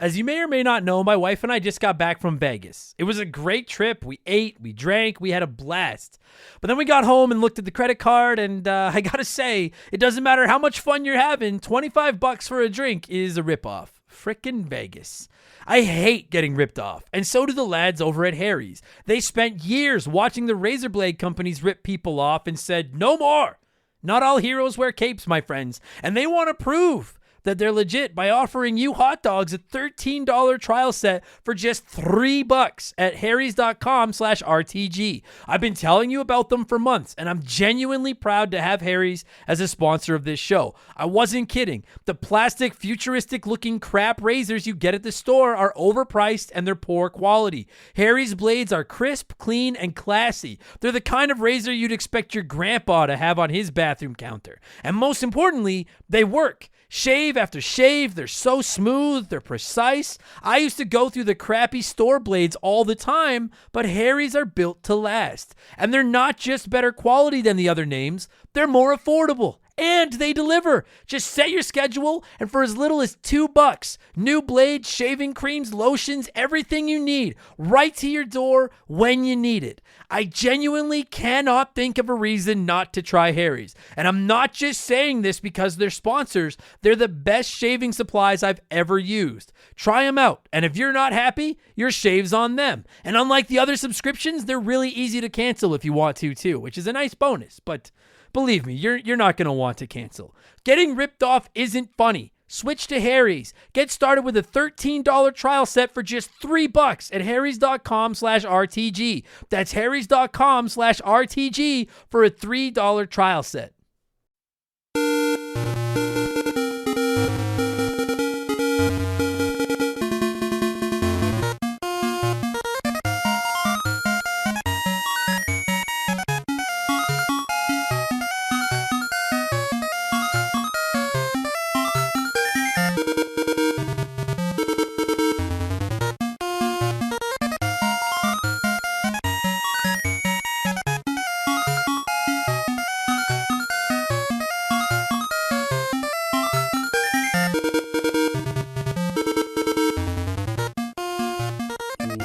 As you may or may not know, my wife and I just got back from Vegas. It was a great trip. We ate, we drank, we had a blast. But then we got home and looked at the credit card, and I gotta say, it doesn't matter how much fun you're having, $25 for a drink is a ripoff. Frickin' Vegas. I hate getting ripped off, and so do the lads over at Harry's. They spent years watching the razor blade companies rip people off and said, no more. Not all heroes wear capes, my friends, and they want to prove that they're legit by offering you hot dogs a $13 trial set for just $3 at harrys.com/RTG. I've been telling you about them for months, and I'm genuinely proud to have Harry's as a sponsor of this show. I wasn't kidding. The plastic, futuristic-looking crap razors you get at the store are overpriced and they're poor quality. Harry's blades are crisp, clean, and classy. They're the kind of razor you'd expect your grandpa to have on his bathroom counter. And most importantly, they work. Shave after shave, they're so smooth, they're precise. I used to go through the crappy store blades all the time, but Harry's are built to last. And they're not just better quality than the other names, they're more affordable. And they deliver. Just set your schedule, and for as little as $2, new blades, shaving creams, lotions, everything you need, right to your door when you need it. I genuinely cannot think of a reason not to try Harry's. And I'm not just saying this because they're sponsors. They're the best shaving supplies I've ever used. Try them out, and if you're not happy, your shave's on them. And unlike the other subscriptions, they're really easy to cancel if you want to too, which is a nice bonus, but believe me, you're not going to want to cancel. Getting ripped off isn't funny. Switch to Harry's. Get started with a $13 trial set for just $3 at harrys.com/RTG. That's harrys.com/RTG for a $3 trial set.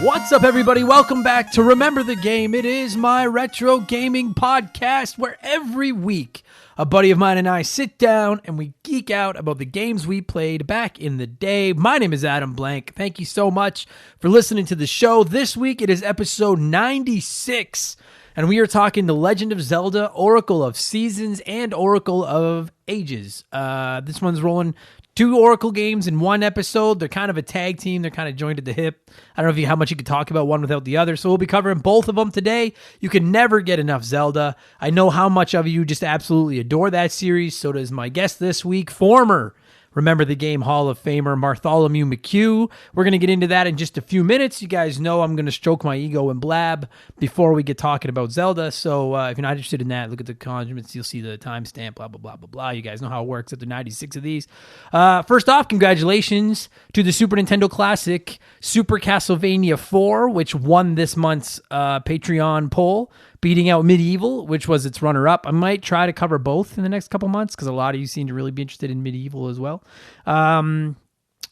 What's up, everybody? Welcome back to Remember the Game. It is my retro gaming podcast where every week a buddy of mine and I sit down and we geek out about the games we played back in the day. My name is Adam Blank. Thank you so much for listening to the show. This week it is episode 96, and we are talking The Legend of Zelda, Oracle of Seasons, and Oracle of Ages. This one's rolling 2 Oracle games in one episode. They're kind of a tag team. They're kind of joined at the hip. I don't know how much you could talk about one without the other, so we'll be covering both of them today. You can never get enough Zelda. I know how much of you just absolutely adore that series. So does my guest this week, former Remember the Game Hall of Famer Bartholomew McCue. We're going to get into that in just a few minutes. You guys know I'm going to stroke my ego and blab before we get talking about Zelda. So if you're not interested in that, look at the comments. You'll see the timestamp, blah, blah, blah, blah, blah. You guys know how it works after 96 of these. First off, congratulations to the Super Nintendo Classic Super Castlevania 4, which won this month's Patreon poll, beating out Medieval, which was its runner-up. I might try to cover both in the next couple months because a lot of you seem to really be interested in Medieval as well.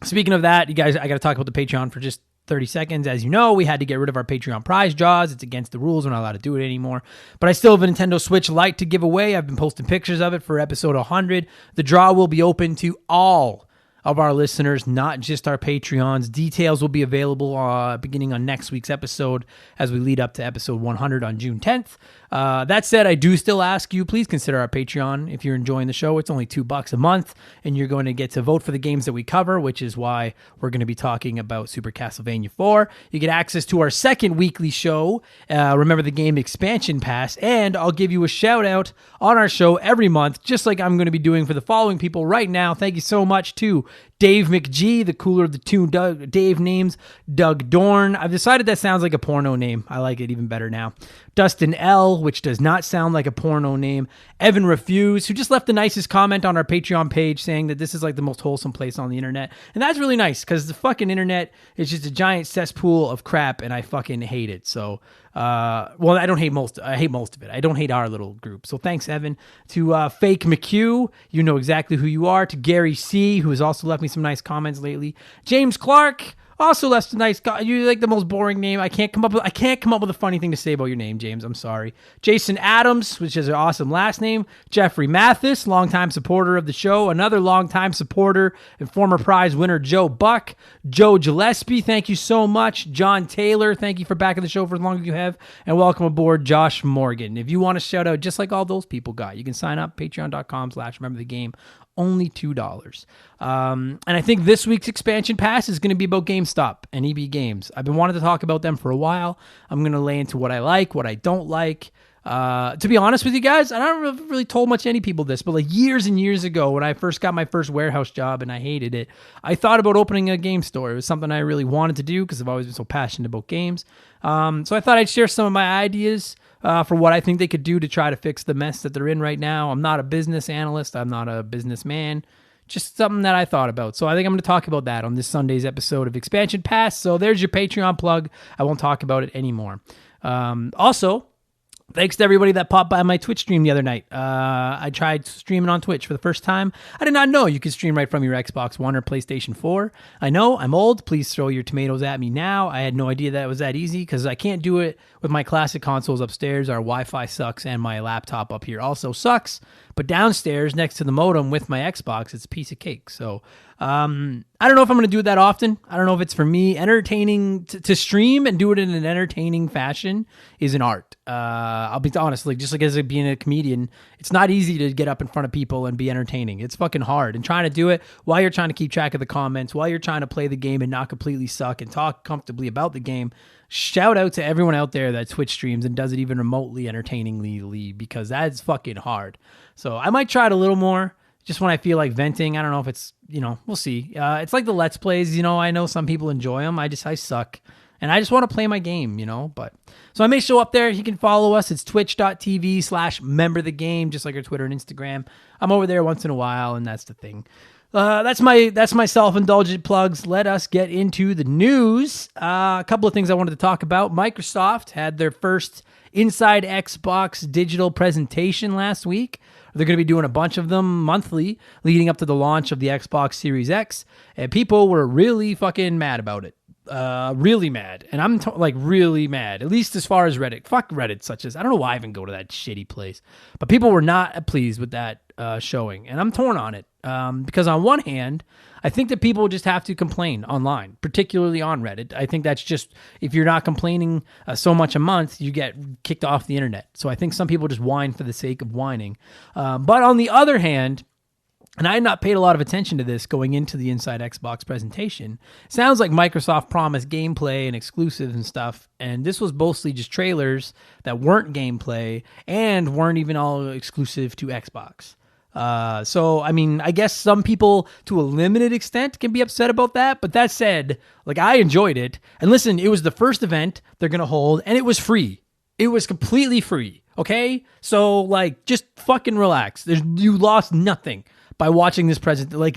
Speaking of that, you guys, I got to talk about the Patreon for just 30 seconds. As you know, we had to get rid of our Patreon prize draws. It's against the rules. We're not allowed to do it anymore. But I still have a Nintendo Switch Lite to give away. I've been posting pictures of it for episode 100. The draw will be open to all of our listeners, not just our Patreons. Details will be available beginning on next week's episode as we lead up to episode 100 on June 10th. That said, I do still ask you, please consider our Patreon if you're enjoying the show. It's only $2 a month, and you're going to get to vote for the games that we cover, which is why we're going to be talking about Super Castlevania 4. You get access to our second weekly show, Remember the Game Expansion Pass, and I'll give you a shout out on our show every month, just like I'm going to be doing for the following people right now. Thank you so much to Dave McG, the cooler of the two Dave names, Doug Dorn. I've decided that sounds like a porno name. I like it even better now. Dustin L, which does not sound like a porno name, Evan Refuse, who just left the nicest comment on our Patreon page saying that this is like the most wholesome place on the internet. And that's really nice because the fucking internet is just a giant cesspool of crap and I fucking hate it. So, well, I hate most of it. I don't hate our little group. So thanks, Evan. To Fake McCue, you know exactly who you are. To Gary C, who has also left me some nice comments lately. James Clark, also left a nice you like the most boring name. I can't come up with a funny thing to say about your name, James. I'm sorry. Jason Adams, which is an awesome last name. Jeffrey Mathis, longtime supporter of the show. Another longtime supporter and former prize winner, Joe Buck. Joe Gillespie, thank you so much. John Taylor, thank you for backing the show for as long as you have. And welcome aboard, Josh Morgan. If you want to shout out just like all those people got, you can sign up, patreon.com/rememberthegame. Only $2. And I think this week's expansion pass is going to be about GameStop and EB Games. I've been wanting to talk about them for a while. I'm going to lay into what I like, what I don't like. To be honest with you guys, I don't really told much any people this, but like years and years ago when I first got my first warehouse job and I hated it, I thought about opening a game store. It was something I really wanted to do because I've always been so passionate about games. So I thought I'd share some of my ideas for what I think they could do to try to fix the mess that they're in right now. I'm not a business analyst. I'm not a businessman. Just something that I thought about. So I think I'm going to talk about that on this Sunday's episode of Expansion Pass. So there's your Patreon plug. I won't talk about it anymore. Also, thanks to everybody that popped by my Twitch stream the other night. I tried streaming on Twitch for the first time. I did not know you could stream right from your Xbox One or PlayStation 4. I know, I'm old. Please throw your tomatoes at me now. I had no idea that it was that easy because I can't do it with my classic consoles upstairs. Our Wi-Fi sucks and my laptop up here also sucks. But downstairs next to the modem with my Xbox, it's a piece of cake. So I don't know if I'm going to do it that often. I don't know if it's for me. Entertaining to stream and do it in an entertaining fashion is an art. I'll be honest, like just like as being a comedian, it's not easy to get up in front of people and be entertaining. It's fucking hard. And trying to do it while you're trying to keep track of the comments, while you're trying to play the game and not completely suck and talk comfortably about the game. Shout out to everyone out there that Twitch streams and does it even remotely entertainingly because that's fucking hard. So I might try it a little more just when I feel like venting. I don't know if it's, we'll see. It's like the Let's Plays, I know some people enjoy them. I suck. And I just want to play my game, but so I may show up there. You can follow us. It's twitch.tv/memberthegame, just like our Twitter and Instagram. I'm over there once in a while, and that's the thing. That's my self-indulgent plugs. Let us get into the news. A couple of things I wanted to talk about. Microsoft had their first Inside Xbox digital presentation last week. They're going to be doing a bunch of them monthly leading up to the launch of the Xbox Series X. And people were really fucking mad about it. Really mad. And I'm really mad, at least as far as Reddit. Fuck Reddit, such as, I don't know why I even go to that shitty place. But people were not pleased with that showing. And I'm torn on it. Because on one hand, I think that people just have to complain online, particularly on Reddit. I think that's just, if you're not complaining so much a month, you get kicked off the internet. So I think some people just whine for the sake of whining. But on the other hand, and I had not paid a lot of attention to this going into the Inside Xbox presentation. Sounds like Microsoft promised gameplay and exclusives and stuff, and this was mostly just trailers that weren't gameplay and weren't even all exclusive to Xbox. So, I mean, I guess some people to a limited extent can be upset about that, but that said, I enjoyed it. And listen, it was the first event they're going to hold, and it was free. It was completely free, okay? So, just fucking relax. You lost nothing by watching this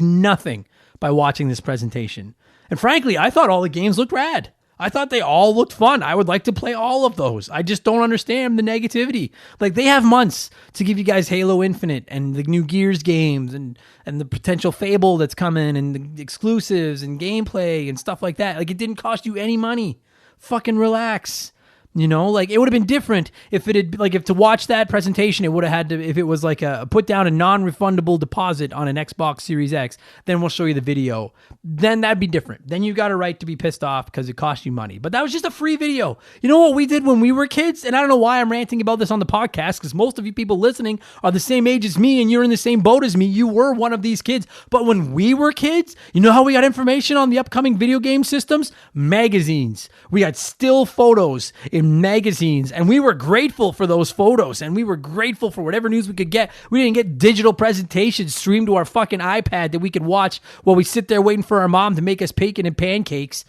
nothing by watching this presentation. And frankly, I thought all the games looked rad. I thought they all looked fun. I would like to play all of those. I just don't understand the negativity. They have months to give you guys Halo Infinite and the new Gears games and the potential Fable that's coming and the exclusives and gameplay and stuff like that. It didn't cost you any money. Fucking relax. It would have been different if it had, if to watch that presentation, it would have had to, if it was a put down a non-refundable deposit on an Xbox Series X, then we'll show you the video. Then that'd be different. Then you got a right to be pissed off because it cost you money. But that was just a free video. You know what we did when we were kids? And I don't know why I'm ranting about this on the podcast because most of you people listening are the same age as me and you're in the same boat as me. You were one of these kids. But when we were kids, you know how we got information on the upcoming video game systems? Magazines. We got still photos in magazines, and we were grateful for those photos, and we were grateful for whatever news we could get. We didn't get digital presentations streamed to our fucking iPad that we could watch while we sit there waiting for our mom to make us bacon and pancakes.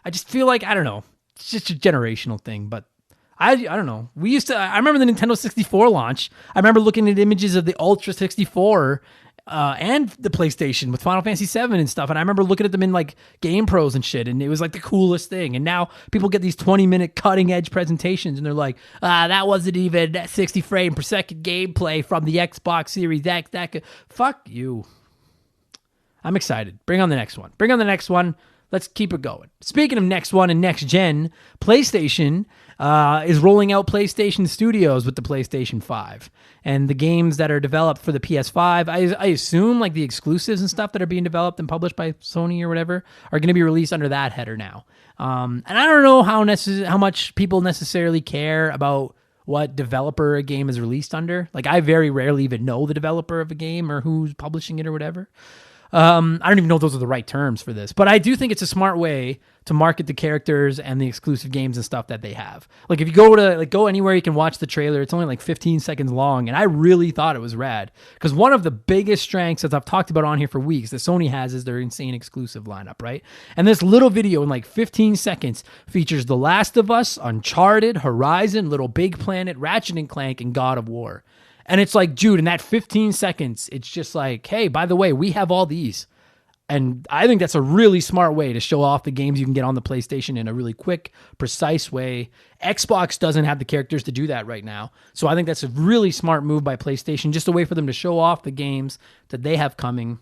I just feel I don't know. it's just a generational thing, but I don't know. I remember the Nintendo 64 launch. I remember looking at images of the Ultra 64 and the PlayStation with Final Fantasy 7 and stuff. And I remember looking at them in like Game Pros and shit. And it was like the coolest thing. And now people get these 20-minute cutting edge presentations and they're like, that wasn't even 60 frame per second gameplay from the Xbox Series X. Fuck you. I'm excited. Bring on the next one. Let's keep it going. Speaking of next one and next gen, PlayStation is rolling out PlayStation Studios with the PlayStation 5. And the games that are developed for the PS5, I assume like the exclusives and stuff that are being developed and published by Sony or whatever are going to be released under that header now. And I don't know how much people necessarily care about what developer a game is released under. Like I very rarely even know the developer of a game or who's publishing it or whatever. I don't even know if those are the right terms for this, but I do think it's a smart way to market the characters and the exclusive games and stuff that they have. Like if you go anywhere, you can watch the trailer. It's only like 15 seconds long. And I really thought it was rad because one of the biggest strengths that I've talked about on here for weeks that Sony has is their insane exclusive lineup, right? And this little video in like 15 seconds features The Last of Us, Uncharted, Horizon, Little Big Planet, Ratchet and Clank, and God of War. And it's like, dude, in that 15 seconds, it's just like, hey, by the way, we have all these. And I think that's a really smart way to show off the games you can get on the PlayStation in a really quick, precise way. Xbox doesn't have the characters to do that right now. So I think that's a really smart move by PlayStation, just a way for them to show off the games that they have coming.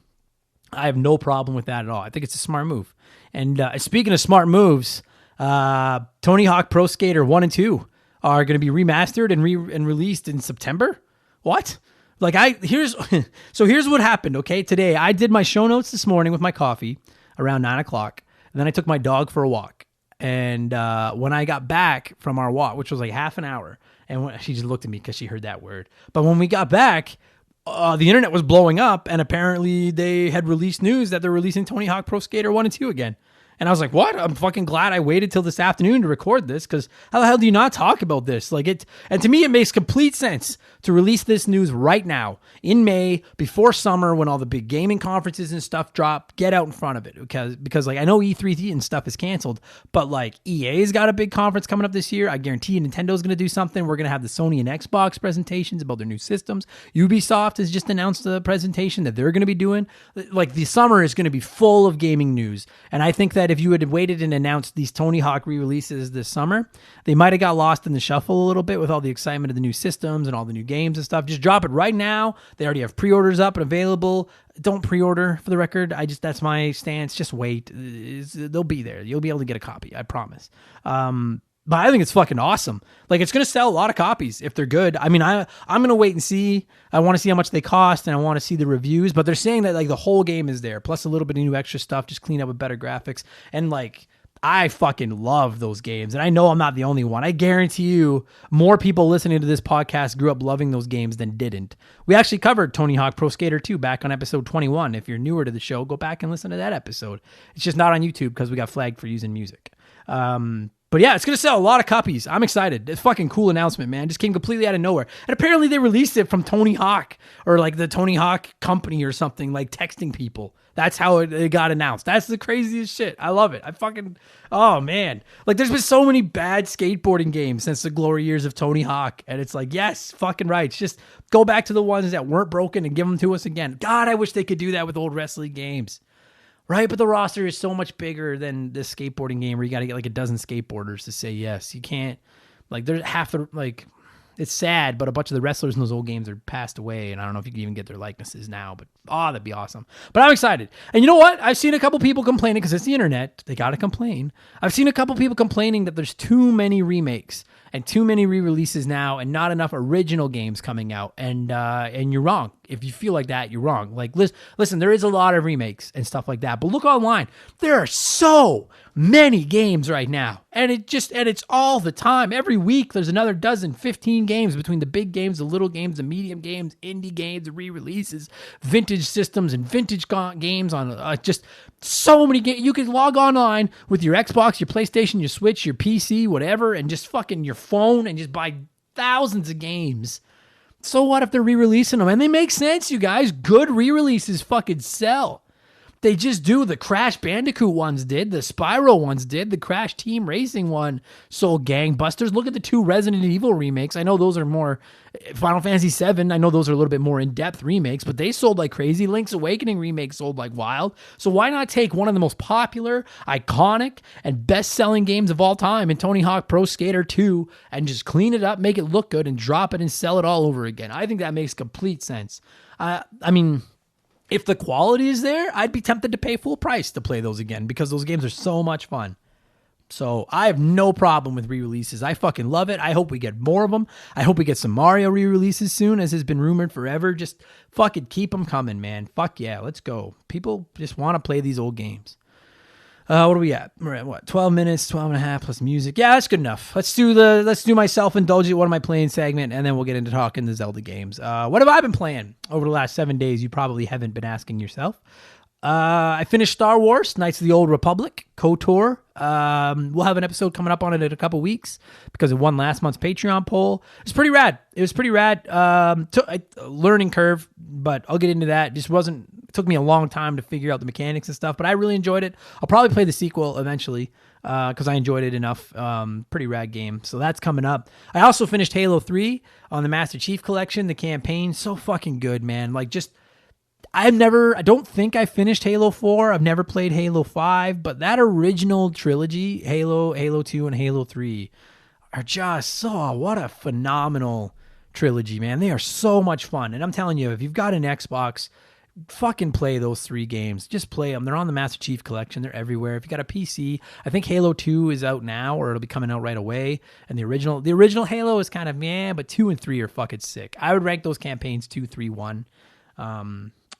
I have no problem with that at all. I think it's a smart move. And speaking of smart moves, Tony Hawk Pro Skater 1 and 2 are going to be remastered and released in September. What? Like here's what happened. Okay. Today I did my show notes this morning with my coffee around 9:00. And then I took my dog for a walk. And, when I got back from our walk, which was like half an hour, and she just looked at me cause she heard that word. But when we got back, the internet was blowing up and apparently they had released news that they're releasing Tony Hawk Pro Skater 1 and 2 again. And I was like, what? I'm fucking glad I waited till this afternoon to record this because how the hell do you not talk about this? And to me, it makes complete sense to release this news right now in May before summer when all the big gaming conferences and stuff drop. Get out in front of it because like I know E3 and stuff is canceled, but like EA's got a big conference coming up this year. I guarantee Nintendo's going to do something. We're going to have the Sony and Xbox presentations about their new systems. Ubisoft has just announced a presentation that they're going to be doing. Like the summer is going to be full of gaming news. And I think that if you had waited and announced these Tony Hawk re-releases this summer, they might have got lost in the shuffle a little bit with all the excitement of the new systems and all the new games and stuff. Just drop it right now. They already have pre-orders up and available. Don't pre-order, for the record. That's my stance. Just wait. They'll be there. You'll be able to get a copy. I promise. But I think it's fucking awesome. Like, it's going to sell a lot of copies if they're good. I mean, I'm going to wait and see. I want to see how much they cost, and I want to see the reviews. But they're saying that, like, the whole game is there, plus a little bit of new extra stuff, just clean up with better graphics. And, like, I fucking love those games. And I know I'm not the only one. I guarantee you more people listening to this podcast grew up loving those games than didn't. We actually covered Tony Hawk Pro Skater 2 back on episode 21. If you're newer to the show, go back and listen to that episode. It's just not on YouTube because we got flagged for using music. But yeah, it's going to sell a lot of copies. I'm excited. It's a fucking cool announcement, man. It just came completely out of nowhere. And apparently they released it from Tony Hawk or like the Tony Hawk company or something, like texting people. That's how it got announced. That's the craziest shit. I love it. Oh man. Like there's been so many bad skateboarding games since the glory years of Tony Hawk. And it's like, yes, fucking right. It's just go back to the ones that weren't broken and give them to us again. God, I wish they could do that with old wrestling games. Right, but the roster is so much bigger than this skateboarding game where you got to get like a dozen skateboarders to say yes. You can't, like, there's half the, like, it's sad, but a bunch of the wrestlers in those old games are passed away, and I don't know if you can even get their likenesses now, but, that'd be awesome. But I'm excited. And you know what? I've seen a couple people complaining, because it's the internet, they got to complain. I've seen a couple people complaining that there's too many remakes and too many re-releases now and not enough original games coming out, and you're wrong. If you feel like that, you're wrong. Like, listen, there is a lot of remakes and stuff like that, but look online. There are so many games right now, and it's all the time. Every week, there's another dozen, 15 games between the big games, the little games, the medium games, indie games, the re-releases, vintage systems, and vintage games on just so many games. You can log online with your Xbox, your PlayStation, your Switch, your PC, whatever, and just fucking your phone and just buy thousands of games. So what if they're re-releasing them? And they make sense, you guys. Good re-releases fucking sell. They just do. The Crash Bandicoot ones did. The Spyro ones did. The Crash Team Racing one sold gangbusters. Look at the 2 Resident Evil remakes. I know those are more Final Fantasy VII. I know those are a little bit more in-depth remakes, but they sold like crazy. Link's Awakening remake sold like wild. So why not take one of the most popular, iconic, and best-selling games of all time in Tony Hawk Pro Skater 2 and just clean it up, make it look good, and drop it and sell it all over again? I think that makes complete sense. I mean, if the quality is there, I'd be tempted to pay full price to play those again because those games are so much fun. So I have no problem with re-releases. I fucking love it. I hope we get more of them. I hope we get some Mario re-releases soon, as has been rumored forever. Just fucking keep them coming, man. Fuck yeah, let's go. People just want to play these old games. What are we at? We're at what? 12 minutes, 12 and a half plus music. Yeah, that's good enough. Let's do my self-indulgent, what am I playing segment, and then we'll get into talking the Zelda games. What have I been playing over the last 7 days? You probably haven't been asking yourself. I finished Star Wars, Knights of the Old Republic, KOTOR. We'll have an episode coming up on it in a couple weeks because it won last month's Patreon poll. It was pretty rad. Learning curve, but I'll get into that. It took me a long time to figure out the mechanics and stuff, but I really enjoyed it. I'll probably play the sequel eventually because I enjoyed it enough. Pretty rad game. So that's coming up. I also finished Halo 3 on the Master Chief Collection, the campaign. So fucking good, man. Like, just... I don't think I finished Halo 4. I've never played Halo 5, but that original trilogy, Halo, Halo 2, and Halo 3 are just what a phenomenal trilogy, man. They are so much fun. And I'm telling you, if you've got an Xbox, fucking play those 3 games. Just play them. They're on the Master Chief Collection. They're everywhere. If you got a PC, I think Halo 2 is out now, or it'll be coming out right away. And the original Halo is kind of but 2 and 3 are fucking sick. I would rank those campaigns 2, 3, 1.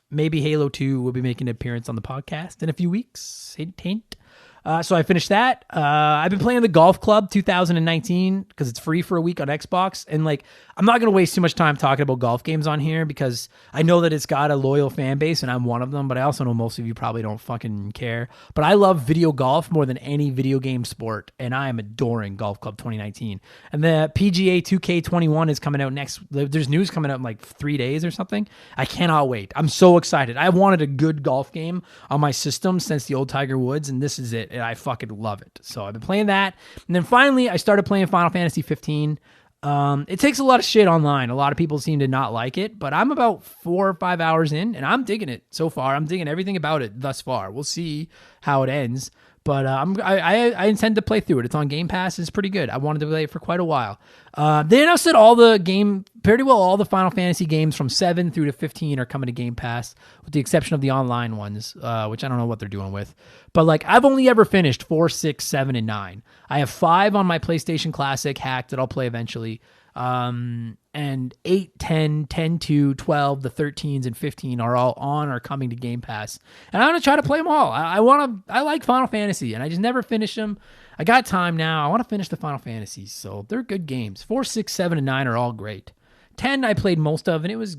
Maybe Halo 2 will be making an appearance on the podcast in a few weeks. Hint, hint. So I finished that. I've been playing the Golf Club 2019 because it's free for a week on Xbox. And like, I'm not going to waste too much time talking about golf games on here because I know that it's got a loyal fan base and I'm one of them, but I also know most of you probably don't fucking care. But I love video golf more than any video game sport, and I am adoring Golf Club 2019. And the PGA 2K21 is coming out next. There's news coming out in like 3 days or something. I cannot wait. I'm so excited. I've wanted a good golf game on my system since the old Tiger Woods, and this is it. And I fucking love it. So I've been playing that. And then finally, I started playing Final Fantasy 15. It takes a lot of shit online. A lot of people seem to not like it, but I'm about 4 or 5 hours in, and I'm digging it so far. I'm digging everything about it thus far. We'll see how it ends. But I intend to play through it. It's on Game Pass. It's pretty good. I wanted to play it for quite a while. They announced that all the Final Fantasy games from 7 through to 15 are coming to Game Pass, with the exception of the online ones, which I don't know what they're doing with. But like, I've only ever finished 4, 6, 7, and 9. I have 5 on my PlayStation Classic hacked that I'll play eventually. And 8, 10, 10, 2, 12, the 13s, and 15 are all on or coming to Game Pass. And I'm going to try to play them all. I like Final Fantasy, and I just never finish them. I got time now. I want to finish the Final Fantasies, so they're good games. 4, 6, 7, and 9 are all great. 10 I played most of, and it was,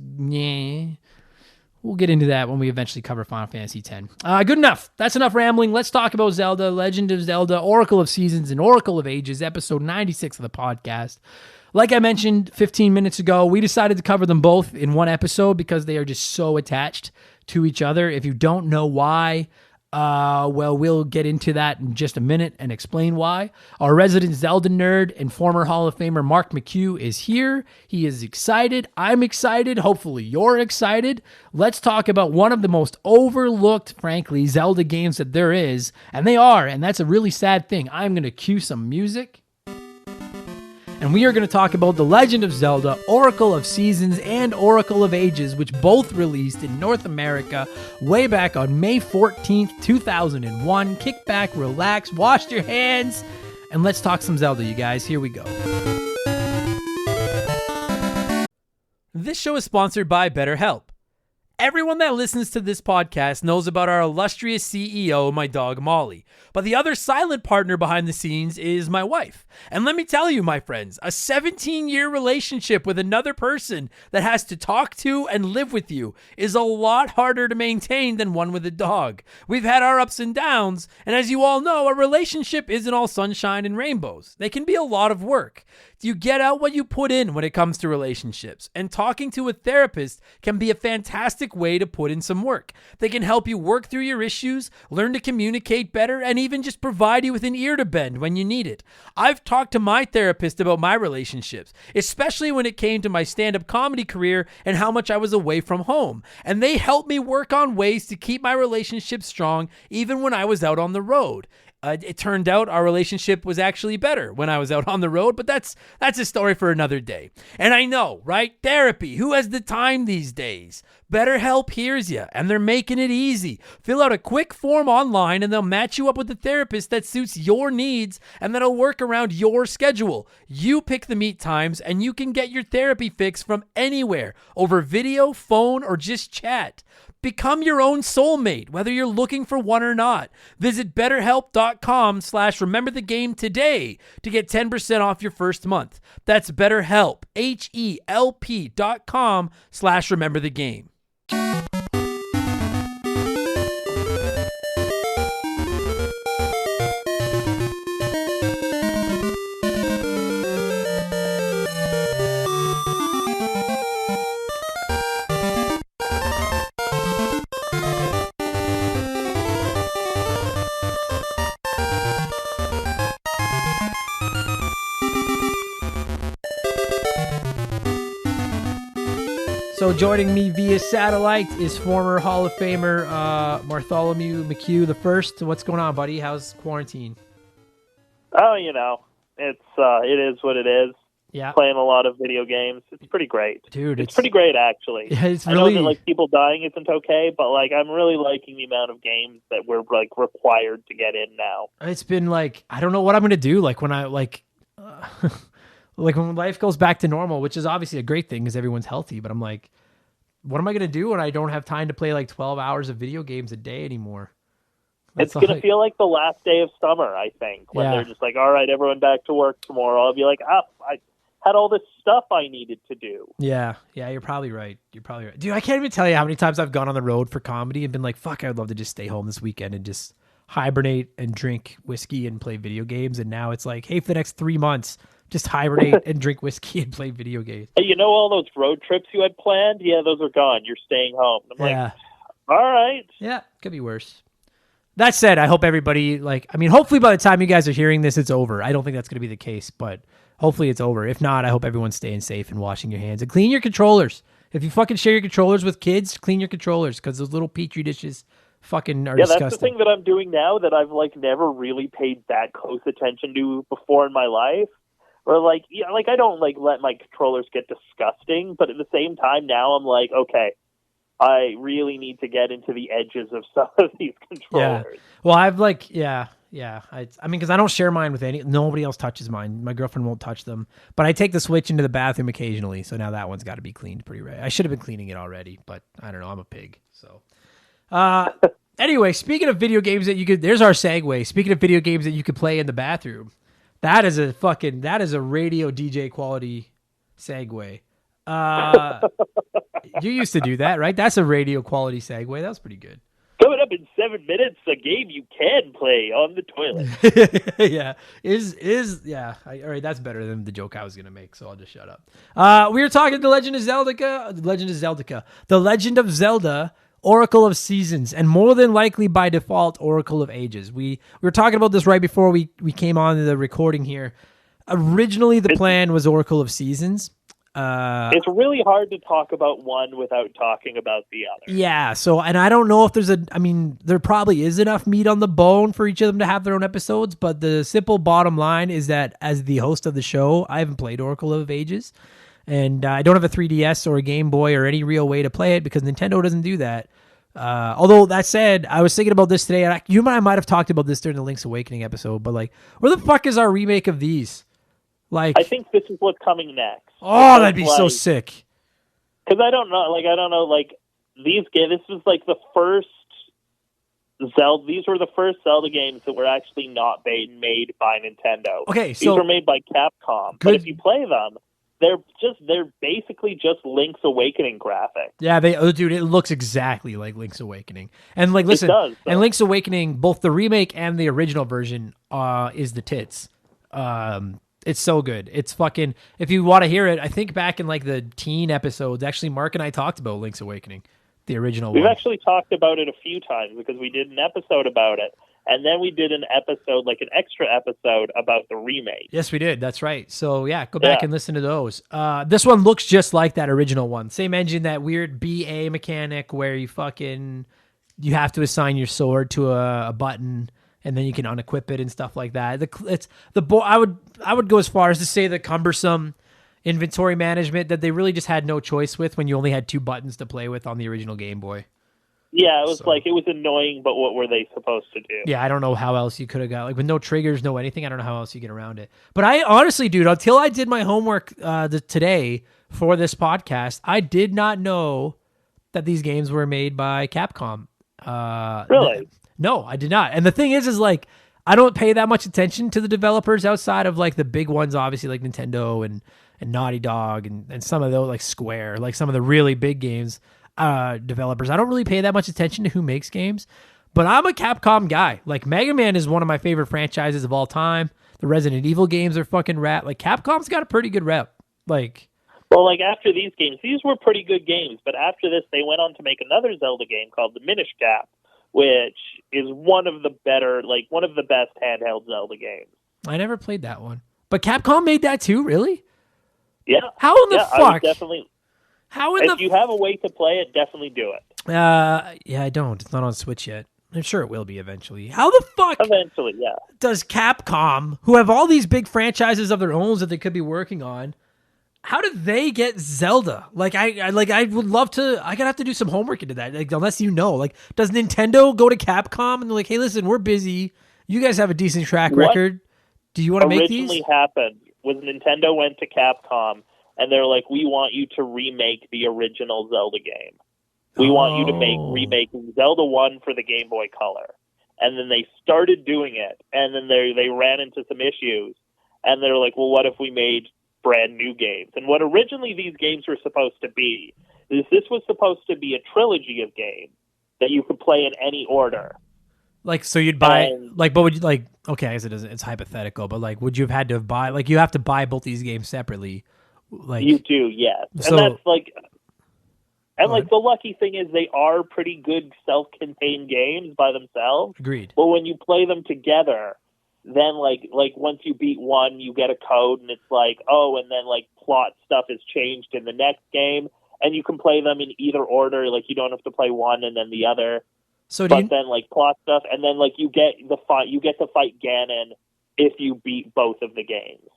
We'll get into that when we eventually cover Final Fantasy X. Good enough. That's enough rambling. Let's talk about Zelda, Legend of Zelda, Oracle of Seasons, and Oracle of Ages, episode 96 of the podcast. Like I mentioned 15 minutes ago, we decided to cover them both in one episode because they are just so attached to each other. If you don't know why, we'll get into that in just a minute and explain why. Our resident Zelda nerd and former Hall of Famer Mark McCue is here. He is excited. I'm excited. Hopefully you're excited. Let's talk about one of the most overlooked, frankly, Zelda games that there is, and they are, and that's a really sad thing. I'm going to cue some music. And we are going to talk about The Legend of Zelda, Oracle of Seasons, and Oracle of Ages, which both released in North America way back on May 14th, 2001. Kick back, relax, wash your hands, and let's talk some Zelda, you guys. Here we go. This show is sponsored by BetterHelp. Everyone that listens to this podcast knows about our illustrious CEO, my dog Molly. But the other silent partner behind the scenes is my wife. And let me tell you, my friends, a 17-year relationship with another person that has to talk to and live with you is a lot harder to maintain than one with a dog. We've had our ups and downs, and as you all know, a relationship isn't all sunshine and rainbows. They can be a lot of work. You get out what you put in when it comes to relationships, and talking to a therapist can be a fantastic way to put in some work. They can help you work through your issues, learn to communicate better, and even just provide you with an ear to bend when you need it. I've talked to my therapist about my relationships, especially when it came to my stand-up comedy career and how much I was away from home, and they helped me work on ways to keep my relationship strong even when I was out on the road. It turned out our relationship was actually better when I was out on the road, but that's a story for another day. And I know, right? Therapy. Who has the time these days? BetterHelp hears you, and they're making it easy. Fill out a quick form online, and they'll match you up with a therapist that suits your needs and that'll work around your schedule. You pick the meet times, and you can get your therapy fix from anywhere, over video, phone, or just chat. Become your own soulmate, whether you're looking for one or not. Visit BetterHelp.com/rememberthegame today to get 10% off your first month. That's BetterHelp, HELP.com/rememberthegame. So joining me via satellite is former Hall of Famer Bartholomew McCue the first. What's going on, buddy? How's quarantine? Oh, it is what it is. Yeah. Playing a lot of video games. It's pretty great. Dude, it's pretty great, actually. Yeah, it's I really... know that, people dying isn't okay, but, I'm really liking the amount of games that we're, required to get in now. It's been, I don't know what I'm going to do, when I, when life goes back to normal, which is obviously a great thing because everyone's healthy, but I'm like, what am I going to do when I don't have time to play 12 hours of video games a day anymore? It's going to feel like the last day of summer, I think, when they're just all right, everyone back to work tomorrow. I'll be like, I had all this stuff I needed to do. Yeah, you're probably right. Dude, I can't even tell you how many times I've gone on the road for comedy and been like, fuck, I'd love to just stay home this weekend and just hibernate and drink whiskey and play video games. And now it's like, hey, for the next 3 months, just hibernate and drink whiskey and play video games. Hey, all those road trips you had planned? Yeah, those are gone. You're staying home. I'm like, all right. Yeah, could be worse. That said, I hope everybody, hopefully by the time you guys are hearing this, it's over. I don't think that's going to be the case, but hopefully it's over. If not, I hope everyone's staying safe and washing your hands. And clean your controllers. If you fucking share your controllers with kids, clean your controllers because those little Petri dishes fucking are disgusting. That's the thing that I'm doing now that I've, never really paid that close attention to before in my life. Or I don't let my controllers get disgusting, but at the same time now I'm like, okay, I really need to get into the edges of some of these controllers. Yeah. Well, I've because I don't share mine with nobody else touches mine. My girlfriend won't touch them, but I take the Switch into the bathroom occasionally. So now that one's got to be cleaned pretty right. I should have been cleaning it already, but I don't know. I'm a pig. So, anyway, speaking of video games there's our segue. Speaking of video games that you could play in the bathroom. That is a radio DJ quality segue. You used to do that, right? That's a radio quality segue. That was pretty good. Coming up in 7 minutes, a game you can play on the toilet. Yeah. All right, that's better than the joke I was going to make, so I'll just shut up. We were talking The Legend of Zelda, Oracle of Seasons, and more than likely by default, Oracle of Ages. We were talking about this right before we came on the recording here. Originally, the plan was Oracle of Seasons. It's really hard to talk about one without talking about the other. Yeah, and I don't know if there probably is enough meat on the bone for each of them to have their own episodes, but the simple bottom line is that as the host of the show, I haven't played Oracle of Ages. And I don't have a 3DS or a Game Boy or any real way to play it because Nintendo doesn't do that. Although that said, I was thinking about this today, and you and I might have talked about this during the Link's Awakening episode, but where the fuck is our remake of these? I think this is what's coming next. Oh, that'd be so sick. Because I don't know, these games. This was the first Zelda. These were the first Zelda games that were actually not made by Nintendo. Okay, these were made by Capcom. But if you play them, they're basically just Link's Awakening graphics. Yeah, dude, it looks exactly like Link's Awakening. And listen, it does, and Link's Awakening, both the remake and the original version, is the tits. It's so good. It's fucking, if you want to hear it, I think back in like the teen episodes, actually Mark and I talked about Link's Awakening, the original We've one. actually talked about it a few times because we did an episode about it. And then we did an episode, like an extra episode about the remake. Yes, we did. That's right. So yeah, go back and listen to those. This one looks just like that original one. Same engine, that weird BA mechanic where you have to assign your sword to a button and then you can unequip it and stuff like that. I would go as far as to say the cumbersome inventory management that they really just had no choice with when you only had 2 buttons to play with on the original Game Boy. Yeah, it was it was annoying, but what were they supposed to do? Yeah, I don't know how else you could have got, like with no triggers, no anything. I don't know how else you get around it. But I honestly, dude, until I did my homework today for this podcast, I did not know that these games were made by Capcom. Really? No, I did not. And the thing is like, I don't pay that much attention to the developers outside of like the big ones, obviously like Nintendo and Naughty Dog and some of those, like Square, like some of the really big games. Developers. I don't really pay that much attention to who makes games, but I'm a Capcom guy. Like Mega Man is one of my favorite franchises of all time. The Resident Evil games are fucking rad. Like Capcom's got a pretty good rep. Like, well, like after these games, these were pretty good games, but after this, they went on to make another Zelda game called the Minish Cap, which is one of the best handheld Zelda games. I never played that one, but Capcom made that too. Really? Yeah. How in the fuck? If you have a way to play it, definitely do it. Yeah, I don't. It's not on Switch yet. I'm sure it will be eventually. How the fuck? Eventually, yeah. Does Capcom, who have all these big franchises of their own that they could be working on, how did they get Zelda? Like, I would love to. I gotta have to do some homework into that. Like, unless you know, like, does Nintendo go to Capcom and they're like, hey, listen, we're busy. You guys have a decent track record. Do you want to make these? What originally happened was Nintendo went to Capcom. And they're like, we want you to remake the original Zelda game. We want you to remake Zelda 1 for the Game Boy Color. And then they started doing it. And then they ran into some issues. And they're like, well, what if we made brand new games? And what originally these games were supposed to be is this was supposed to be a trilogy of games that you could play in any order. Like, so you'd buy, but would you, like, okay, I guess it's hypothetical, but like, would you have had to buy, like, you have to buy both these games separately? Like, you do, yes. And that's like, and like the lucky thing is they are pretty good self-contained games by themselves. Agreed. But when you play them together, then like once you beat one, you get a code and it's like, oh, and then like plot stuff is changed in the next game, and you can play them in either order. Like you don't have to play one and then the other. So then like plot stuff, and then like you get to fight Ganon if you beat both of the games.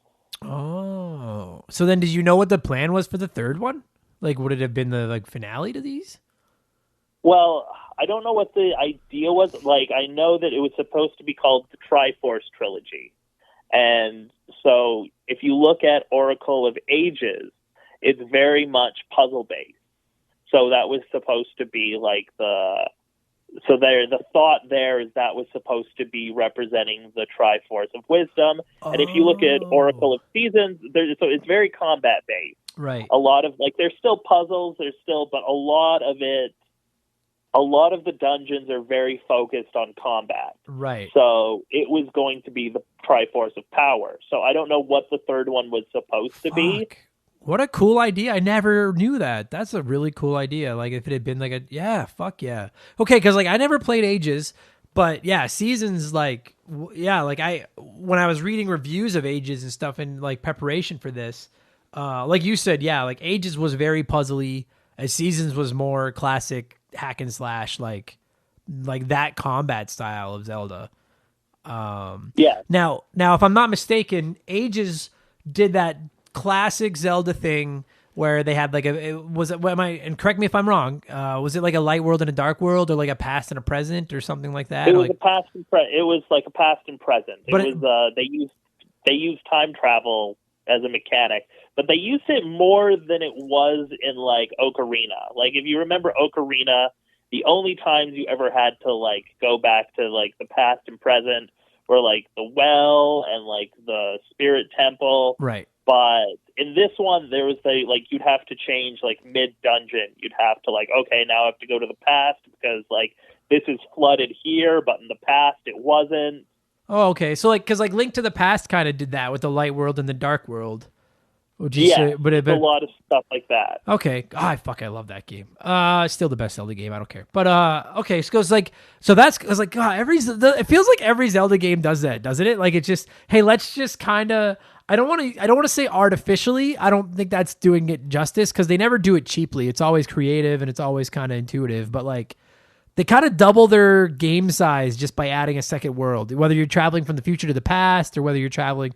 Oh, so then did you know what the plan was for the third one? Like, would it have been the like finale to these? Well, I don't know what the idea was. Like, I know that it was supposed to be called the Triforce Trilogy. And so if you look at Oracle of Ages, it's very much puzzle-based. So that was supposed to be like the thought there is that was supposed to be representing the Triforce of Wisdom. And if you look at Oracle of Seasons, so it's very combat based. Right. A lot of there's still puzzles, but a lot of the dungeons are very focused on combat. Right. So it was going to be the Triforce of Power. So I don't know what the third one was supposed to be. What a cool idea. I never knew that. That's a really cool idea. Like if it had been like okay, because like I never played Ages, but yeah, Seasons, like when I was reading reviews of Ages and stuff in like preparation for this, like you said, yeah, like Ages was very puzzly, as Seasons was more classic hack and slash, like that combat style of Zelda. Yeah. Now if I'm not mistaken, Ages did that classic Zelda thing where they had like and correct me if I'm wrong, was it like a light world and a dark world, or like a past and a present or something like that? It was it was like a past and present. They used time travel as a mechanic, but they used it more than it was in like Ocarina. Like if you remember Ocarina, the only times you ever had to like go back to like the past and present were like the well and like the spirit temple. Right. But in this one, there was you'd have to change like mid-dungeon. You'd have to like, okay, now I have to go to the past because like this is flooded here, but in the past it wasn't. Oh, okay. So like, because like Link to the Past kind of did that with the light world and the dark world. Would you say? But a lot of stuff like that. Okay. Oh, I love that game. Still the best Zelda game. I don't care. But okay. So it's like, so that's, it's like, God, it feels like every Zelda game does that, doesn't it? Like it's just, hey, let's just kind of. I don't want to say artificially. I don't think that's doing it justice because they never do it cheaply. It's always creative and it's always kind of intuitive. But like, they kind of double their game size just by adding a second world. Whether you're traveling from the future to the past or whether you're traveling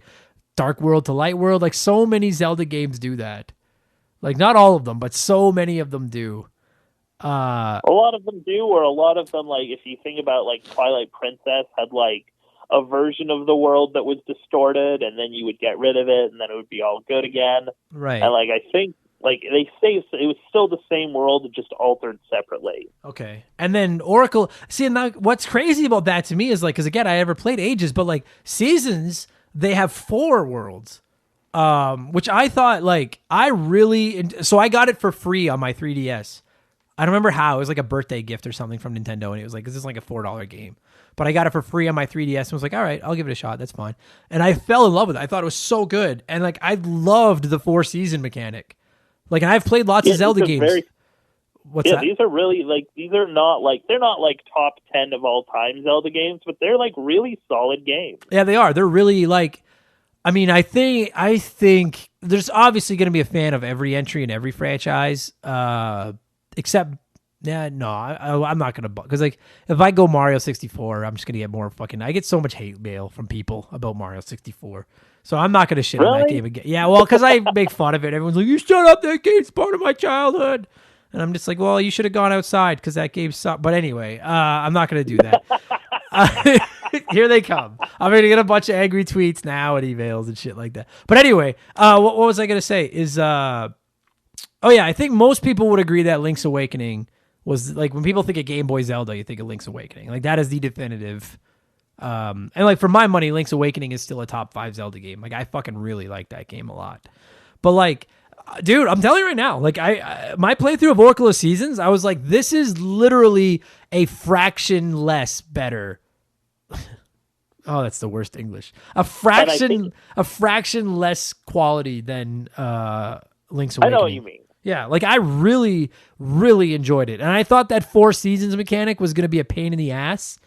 dark world to light world, like so many Zelda games do that. Like not all of them, but so many of them do. A lot of them do, or a lot of them, like if you think about like Twilight Princess had like a version of the world that was distorted, and then you would get rid of it, and then it would be all good again. Right. And like I think, like they say, it was still the same world, just altered separately. Okay. And then Oracle. See, now what's crazy about that to me is like, because again, I never played Ages, but like Seasons, they have 4 worlds, which I thought like so I got it for free on my 3DS. I don't remember how. It was like a birthday gift or something from Nintendo, and it was like, this is like a $4 game. But I got it for free on my 3DS and was like, all right, I'll give it a shot. That's fine. And I fell in love with it. I thought it was so good. And like, I loved the 4-season mechanic. Like, and I've played lots of Zelda games. What's that? These are really like, they're not like top 10 of all time Zelda games, but they're like really solid games. Yeah, they are. They're really like, I mean, I think there's obviously going to be a fan of every entry in every franchise, except, I'm not going to, because like, if I go Mario 64, I'm just going to get more I get so much hate mail from people about Mario 64. So I'm not going to shit on that game again. Yeah, well, because I make fun of it. Everyone's like, you shut up, that game's part of my childhood. And I'm just like, well, you should have gone outside because that game sucked. But anyway, I'm not going to do that. Here they come. I'm going to get a bunch of angry tweets now and emails and shit like that. But anyway, what was I going to say is, I think most people would agree that Link's Awakening was like, when people think of Game Boy Zelda, you think of Link's Awakening. Like that is the definitive. And like for my money, Link's Awakening is still a top 5 Zelda game. Like I fucking really like that game a lot. But like, dude, I'm telling you right now, like my playthrough of Oracle of Seasons, I was like, this is literally a fraction less better. Oh, that's the worst English. A fraction less quality than Link's Awakening. I know what you mean. Yeah, like I really, really enjoyed it. And I thought that 4 seasons mechanic was going to be a pain in the ass.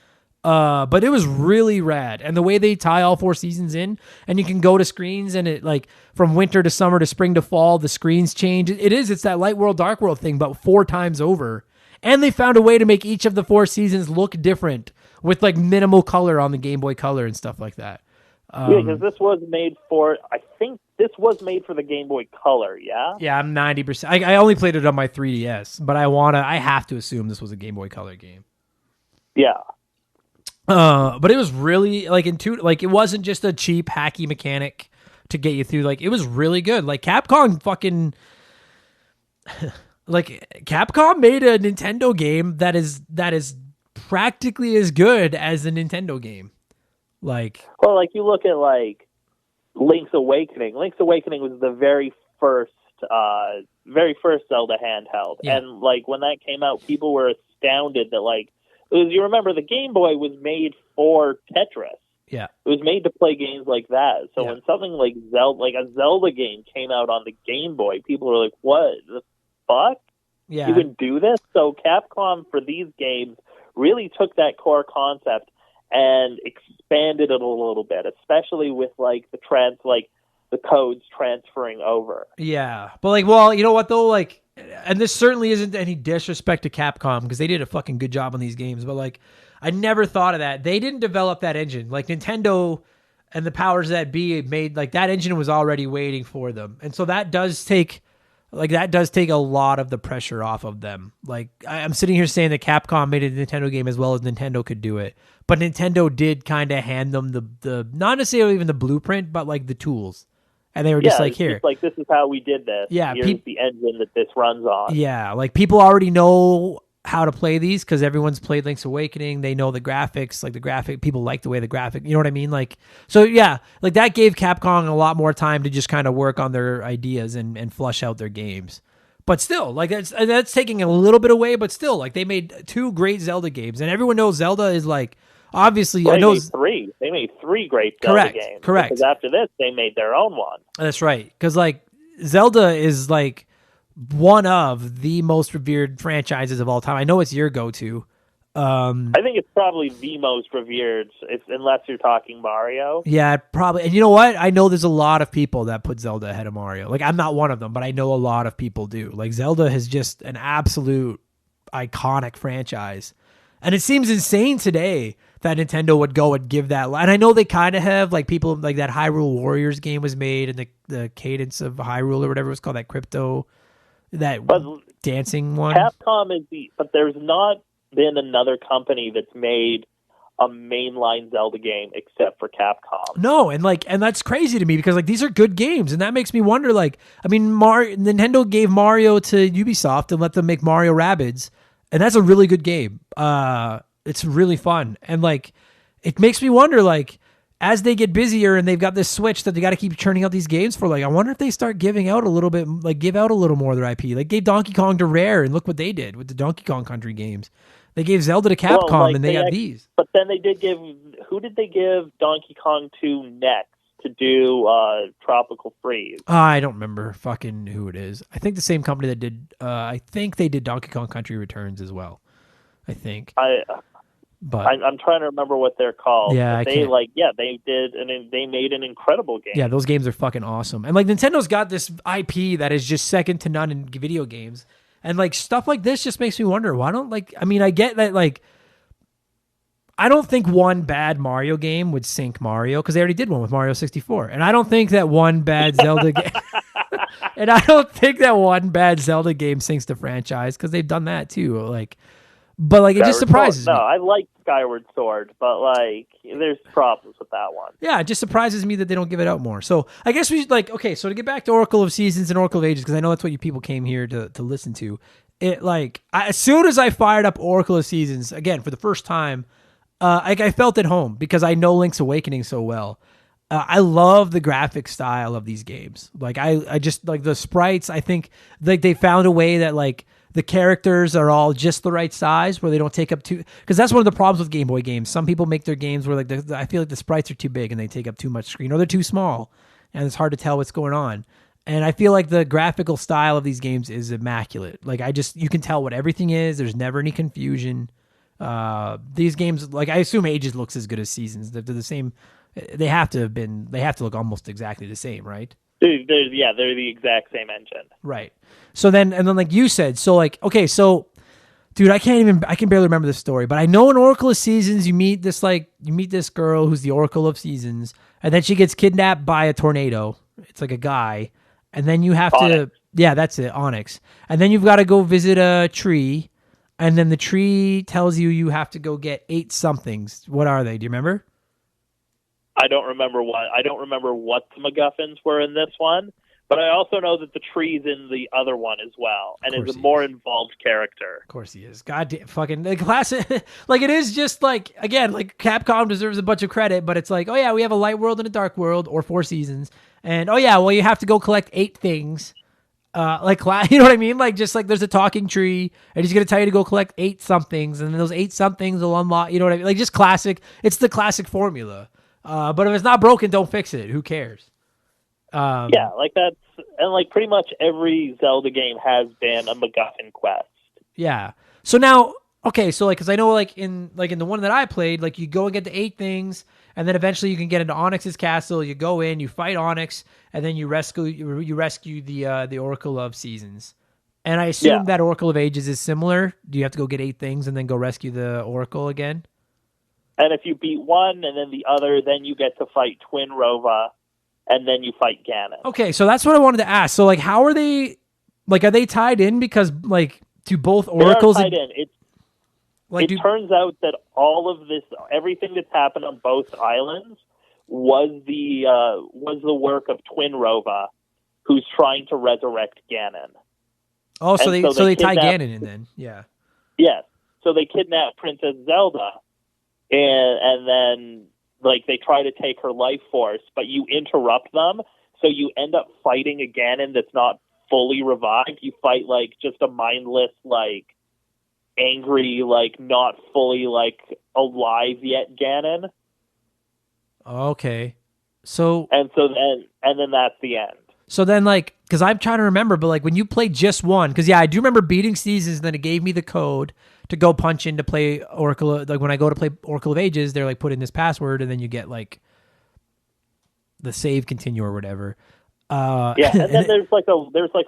But it was really rad. And the way they tie all 4 seasons in, and you can go to screens and it like from winter to summer to spring to fall, the screens change. It's that light world, dark world thing, but 4 times over. And they found a way to make each of the 4 seasons look different with like minimal color on the Game Boy Color and stuff like that. Because this was made for, I think this was made for the Game Boy Color, yeah? Yeah, I'm 90%. I only played it on my 3DS, but I have to assume this was a Game Boy Color game. Yeah. But it was really like it wasn't just a cheap hacky mechanic to get you through. Like it was really good. Like Capcom fucking like Capcom made a Nintendo game that is practically as good as a Nintendo game. Like, well, like you look at like Link's Awakening. Link's Awakening was the very first Zelda handheld, and like when that came out, people were astounded that like. You remember the Game Boy was made for Tetris. Yeah. It was made to play games like that. So when something like a Zelda game came out on the Game Boy, people were like, what the fuck? Yeah. You would do this? So Capcom for these games really took that core concept and expanded it a little bit, especially with like the codes transferring over. Yeah. But like, well, you know what though? Like, and this certainly isn't any disrespect to Capcom because they did a fucking good job on these games, but like I never thought of that. They didn't develop that engine. Like Nintendo and the powers that be made like that engine was already waiting for them. And so that does take a lot of the pressure off of them. Like I'm sitting here saying that Capcom made a Nintendo game as well as Nintendo could do it. But Nintendo did kind of hand them the not necessarily even the blueprint, but like the tools. And they were just like, here. Just like, this is how we did this. Yeah, here's the engine that this runs on. Yeah, like people already know how to play these because everyone's played Link's Awakening. They know the graphics, people like the way the graphic, you know what I mean? Like, so yeah, like that gave Capcom a lot more time to just kind of work on their ideas and flush out their games. But still, like that's taking a little bit away, but still, like they made 2 great Zelda games. And everyone knows Zelda is like obviously, Well, I know. They made three great Zelda games. Correct. Because after this, they made their own one. That's right. Because like Zelda is like one of the most revered franchises of all time. I know it's your go-to. I think it's probably the most revered, unless you're talking Mario. Yeah, probably. And you know what? I know there's a lot of people that put Zelda ahead of Mario. Like, I'm not one of them, but I know a lot of people do. Like, Zelda is just an absolute iconic franchise. And it seems insane today that Nintendo would go and give that. And I know they kind of have, like, people, like that Hyrule Warriors game was made, and the Cadence of Hyrule or whatever it was called, that crypto, dancing one. Capcom but there's not been another company that's made a mainline Zelda game except for Capcom. No, and that's crazy to me because like these are good games, and that makes me wonder. Like, I mean, Nintendo gave Mario to Ubisoft and let them make Mario Rabbids, and that's a really good game. It's really fun, and like it makes me wonder. Like, as they get busier and they've got this Switch that they got to keep churning out these games for. Like, I wonder if they start giving out a little bit, like give out a little more of their IP. Like, gave Donkey Kong to Rare, and look what they did with the Donkey Kong Country games. They gave Zelda to Capcom, and they got these. But then they did give... Who did they give Donkey Kong to next to do Tropical Freeze? I don't remember fucking who it is. I think the same company that did... I think they did Donkey Kong Country Returns as well. I think. I'm trying to remember what they're called. Yeah, they did, and they made an incredible game. Yeah, those games are fucking awesome. And like Nintendo's got this IP that is just second to none in video games. And like stuff like this just makes me wonder, why don't I get that like I don't think one bad Mario game would sink Mario because they already did one with Mario 64. And I don't think that one bad Zelda game and I don't think that one bad Zelda game sinks the franchise because they've done that too. But it just surprises me. No, I like Skyward Sword, but like there's problems with that one. Yeah, it just surprises me that they don't give it out more. So I guess we okay. So to get back to Oracle of Seasons and Oracle of Ages, because I know that's what you people came here to listen to. It as soon as I fired up Oracle of Seasons again for the first time, I felt at home because I know Link's Awakening so well. I love the graphic style of these games. Like I just like the sprites. I think like they found a way that like the characters are all just the right size where they don't take up too, because that's one of the problems with Game Boy games. Some people make their games where like I feel like the sprites are too big and they take up too much screen, or they're too small and it's hard to tell what's going on. And I feel like the graphical style of these games is immaculate. Like you can tell what everything is. There's never any confusion. These games, like I assume Ages looks as good as Seasons. They're the same. They have to look almost exactly the same, right? They're the exact same engine. Right. So then like you said, so like, okay, so dude, I can barely remember this story, but I know in Oracle of Seasons, you meet this girl who's the Oracle of Seasons, and then she gets kidnapped by a tornado. It's like a guy. And then you have to, yeah, that's it, Onyx. And then you've got to go visit a tree, and then the tree tells you have to go get 8 somethings. What are they? Do you remember? I don't remember what the MacGuffins were in this one, but I also know that the tree's in the other one as well, and is a more involved character. Of course he is. God damn, fucking the classic. Like it is just like, again, like Capcom deserves a bunch of credit, but it's like, oh yeah, we have a light world and a dark world, or 4 seasons, and oh yeah, well you have to go collect 8 things. You know what I mean? Like just like there's a talking tree, and he's gonna tell you to go collect 8 somethings, and then those 8 somethings will unlock. You know what I mean? Like just classic. It's the classic formula. But if it's not broken, don't fix it. Who cares? Yeah, like that's, and like pretty much every Zelda game has been a MacGuffin quest. Yeah. So now, okay, so like, because I know like in the one that I played, like you go and get the 8 things, and then eventually you can get into Onyx's castle. You go in, you fight Onyx, and then you rescue the Oracle of Seasons. And I assume that Oracle of Ages is similar. Do you have to go get 8 things and then go rescue the Oracle again? And if you beat one and then the other, then you get to fight Twin Rova, and then you fight Ganon. Okay, so that's what I wanted to ask. So, like, how are they? Like, are they tied in? Because, like, to both Oracles, they are tied in. It turns out that all of this, everything that's happened on both islands, was the work of Twin Rova, who's trying to resurrect Ganon. Oh, so they tie Ganon in then, yeah. Yes. So they kidnap Princess Zelda. And then, like, they try to take her life force, but you interrupt them, so you end up fighting a Ganon that's not fully revived. You fight, like, just a mindless, like, angry, like not fully like alive yet Ganon. Okay. And then that's the end. So then, like, because I'm trying to remember, but like when you played just one, because yeah, I do remember beating Seasons, and then it gave me the code to go punch in to play Oracle. Like when I go to play Oracle of Ages, they're like put in this password, and then you get like the save continue or whatever. And then there's like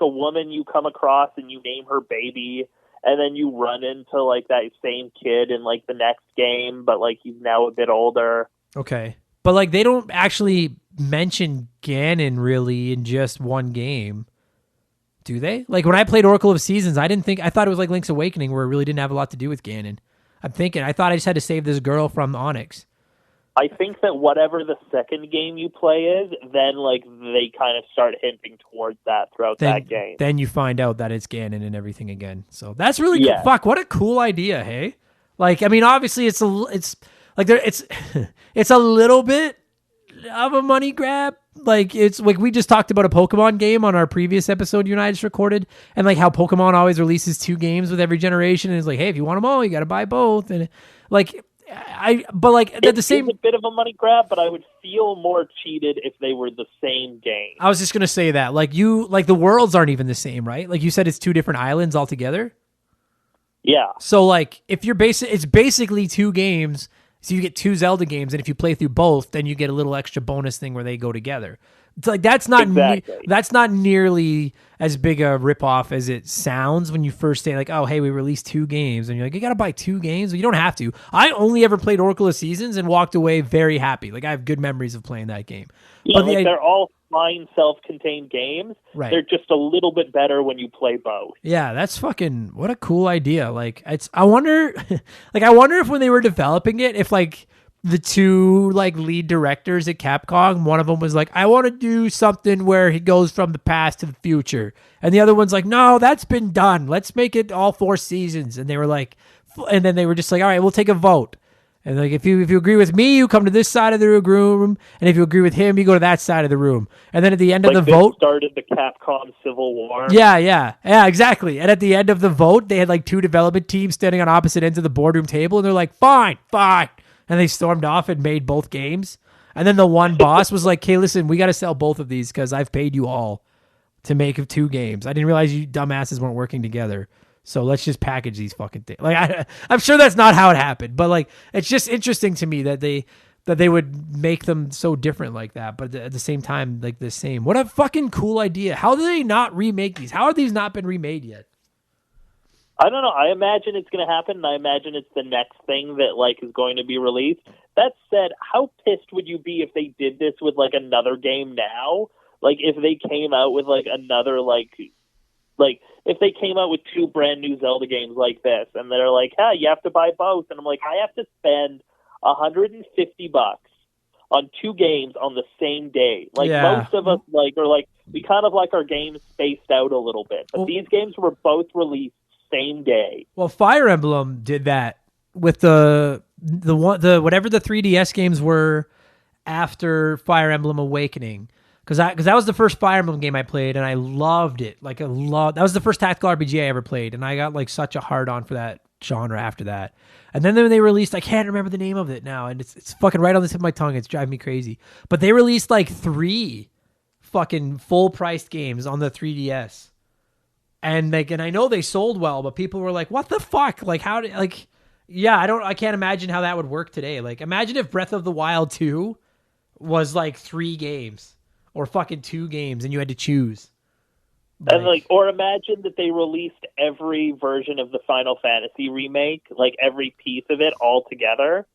a woman you come across, and you name her baby, and then you run into like that same kid in like the next game, but like he's now a bit older. Okay. But like they don't actually mention Ganon really in just one game, do they? Like when I played Oracle of Seasons, I thought it was like Link's Awakening where it really didn't have a lot to do with Ganon. I thought I just had to save this girl from Onyx. I think that whatever the second game you play is, then like they kind of start hinting towards that throughout that game. Then you find out that it's Ganon and everything again. So that's really cool. Fuck, what a cool idea, hey? Like, I mean, obviously it's it's a little bit of a money grab. Like it's like we just talked about a Pokemon game on our previous episode you and I just recorded, and like how Pokemon always releases 2 games with every generation, and it's like, hey, if you want them all, you got to buy both, and like at the same, it's a bit of a money grab, but I would feel more cheated if they were the same game. I was just gonna say that, like the worlds aren't even the same, right? Like you said, it's 2 different islands altogether. Yeah. So like if you're it's basically 2 games. So you get 2 Zelda games, and if you play through both, then you get a little extra bonus thing where they go together. It's like that's not nearly as big a ripoff as it sounds when you first say like, oh hey, we released 2 games, and you're like, you gotta buy 2 games. Well, you don't have to. I only ever played Oracle of Seasons and walked away very happy. Like I have good memories of playing that game. Yeah, but they're all fine self-contained games. Right. They're just a little bit better when you play both. Yeah, that's fucking what a cool idea. Like I wonder if when they were developing it, if like the 2 like lead directors at Capcom, one of them was like, I want to do something where he goes from the past to the future, and the other one's like, no, that's been done. Let's make it all 4 seasons. And they were like, and then they were just like, all right, we'll take a vote. And like if you agree with me, you come to this side of the room, and if you agree with him, you go to that side of the room. And then at the end of the vote, started the Capcom Civil War. Yeah, exactly. And at the end of the vote, they had like 2 development teams standing on opposite ends of the boardroom table, and they're like, fine, and they stormed off and made both games. And then the one boss was like, "Okay, listen, we got to sell both of these because I've paid you all to make 2 games. I didn't realize you dumbasses weren't working together." So let's just package these fucking things. Like I'm sure that's not how it happened, but like it's just interesting to me that they would make them so different like that, but at the same time like the same. What a fucking cool idea! How do they not remake these? How have these not been remade yet? I don't know. I imagine it's going to happen, and I imagine it's the next thing that like is going to be released. That said, how pissed would you be if they did this with like another game now? Like if they came out with like another like if they came out with 2 brand new Zelda games like this, and they're like, "Hey, you have to buy both," and I'm like, I have to spend $150 on 2 games on the same day. Like most of us are like we kind of like our games spaced out a little bit, but these games were both released same day. Well, Fire Emblem did that with the whatever the 3DS games were after Fire Emblem Awakening. Because that was the first Fire Emblem game I played, and I loved it. Like that was the first tactical RPG I ever played, and I got like such a hard on for that genre after that. And then when they released, I can't remember the name of it now, and it's fucking right on the tip of my tongue. It's driving me crazy. But they released like 3 fucking full priced games on the 3DS, and I know they sold well, but people were like, "What the fuck? Like how did like?" Yeah, I can't imagine how that would work today. Like imagine if Breath of the Wild 2 was like 3 games. Or fucking 2 games, and you had to choose. And or imagine that they released every version of the Final Fantasy remake, like every piece of it all together,